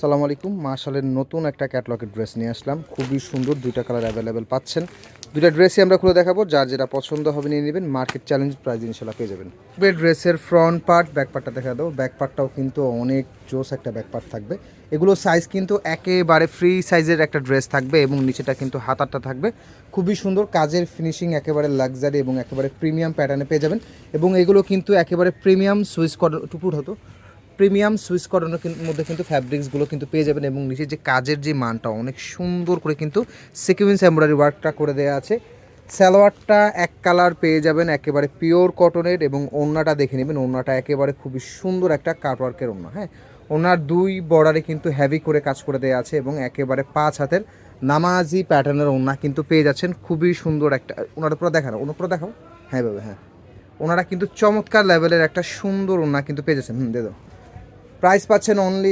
আসসালামু আলাইকুম। মাশালের নতুন একটা ক্যাটলগের ড্রেস নিয়ে আসলাম। খুবই সুন্দর, দুইটা কালার অ্যাভেলেবেল পাচ্ছেন। দুইটা ড্রেসই আমরা খুলে দেখাবো, যার যেটা পছন্দ হবে নিয়ে নেবেন। মার্কেট চ্যালেঞ্জ প্রাইস ইনশাল্লাহ পেয়ে যাবেন। ড্রেসের ফ্রন্ট পার্ট, ব্যাক পার্টটা দেখা দাও। ব্যাক পার্টটাও কিন্তু অনেক জোস একটা ব্যাক পার্ট থাকবে। এগুলো সাইজ কিন্তু একেবারে ফ্রি সাইজের একটা ড্রেস থাকবে এবং নিচেটা কিন্তু হাতারটা থাকবে খুবই সুন্দর। কাজের ফিনিশিং একেবারে লাক্সারি এবং একেবারে প্রিমিয়াম প্যাটার্নে পেয়ে যাবেন। এবং এগুলো কিন্তু একেবারে প্রিমিয়াম সুইস টুপুর হতো প্রিমিয়াম সুইস কটনের মধ্যে কিন্তু ফ্যাব্রিক্সগুলো কিন্তু পেয়ে যাবেন। এবং নিচে যে কাজের যে মানটা অনেক সুন্দর করে কিন্তু সিকুয়েন্স এমব্রয়ডারি ওয়ার্কটা করে দেওয়া আছে। সালোয়ারটা এক কালার পেয়ে যাবেন, একেবারে পিওর কটনের। এবং ওড়নাটা দেখে নেবেন, ওড়নাটা একেবারে খুবই সুন্দর একটা কাটওয়ার্কের ওড়না। হ্যাঁ, ওনার দুই বর্ডারে কিন্তু হেভি করে কাজ করে দেওয়া আছে এবং একেবারে 5 হাতের নামাজি প্যাটার্নের ওড়না কিন্তু পেয়ে যাচ্ছেন। খুবই সুন্দর একটা ওনার উপরে দেখানো, ওনার উপরে দেখাও। হ্যাঁ বাবা, হ্যাঁ, ওনারা কিন্তু চমৎকার লেভেলের একটা সুন্দর ওড়না কিন্তু পেয়ে যাচ্ছেন। দিয়ে দাও। প্রাইস পাচ্ছেন অনলি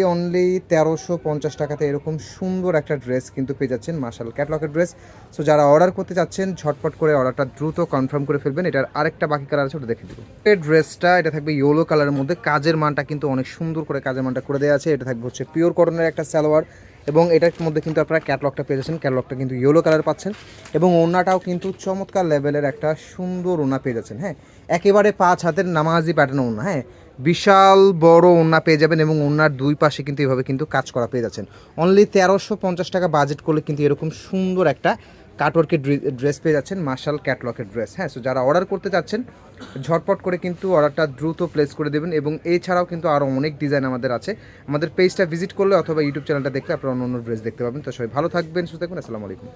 1350 টাকাতে। এরকম সুন্দর একটা ড্রেস কিন্তু পেয়ে যাচ্ছেন। মাশাআল্লাহ ক্যাটলগের ড্রেস। সো যারা অর্ডার করতে চাচ্ছেন ঝটপট করে অর্ডারটা দ্রুত কনফার্ম করে ফেলবেন। এটার আরেকটা বাকি কালার আছে, ওটা দেখে দিব। এই ড্রেসটা এটা থাকবে ইয়েলো কালারের মধ্যে। কাজের মানটা কিন্তু অনেক সুন্দর করে কাজের মানটা করে দেওয়া আছে। এটা থাকবে হচ্ছে পিওর কটনের একটা সালোয়ার এবং এটার মধ্যে কিন্তু আপনারা ক্যাটলগটা পেয়ে যাচ্ছেন। ক্যাটলগটা কিন্তু ইয়েলো কালার পাচ্ছেন এবং ওড়নাটাও কিন্তু চমৎকার লেভেলের একটা সুন্দর ওড়না পেয়ে যাচ্ছেন। হ্যাঁ, একেবারে 5 হাতের নামাজি প্যাটার্ন ওড়না। হ্যাঁ, বিশাল বড় ওড়না পেয়ে যাবেন এবং ওড়নার দুই পাশে কিন্তু এভাবে কিন্তু কাজ করা পেয়ে যাচ্ছেন। অনলি 1350 টাকা বাজেট করলে কিন্তু এরকম সুন্দর একটা কাটওয়ার্কের ড্রেস পেয়ে যাচ্ছেন। মার্শাল ক্যাটলগের ড্রেস। হ্যাঁ, সো যারা অর্ডার করতে চাচ্ছেন ঝটপট করে কিন্তু অর্ডারটা দ্রুত প্লেস করে দেবেন। এবং এছাড়াও কিন্তু আরও অনেক ডিজাইন আমাদের আছে। আমাদের পেজটা ভিজিট করলে অথবা ইউটিউব চ্যানেলটা দেখলে আপনারা অন্য অন্য ড্রেস দেখতে পাবেন। তো সবাই ভালো থাকবেন, সুস্থ থাকবেন। আসসালামু আলাইকুম।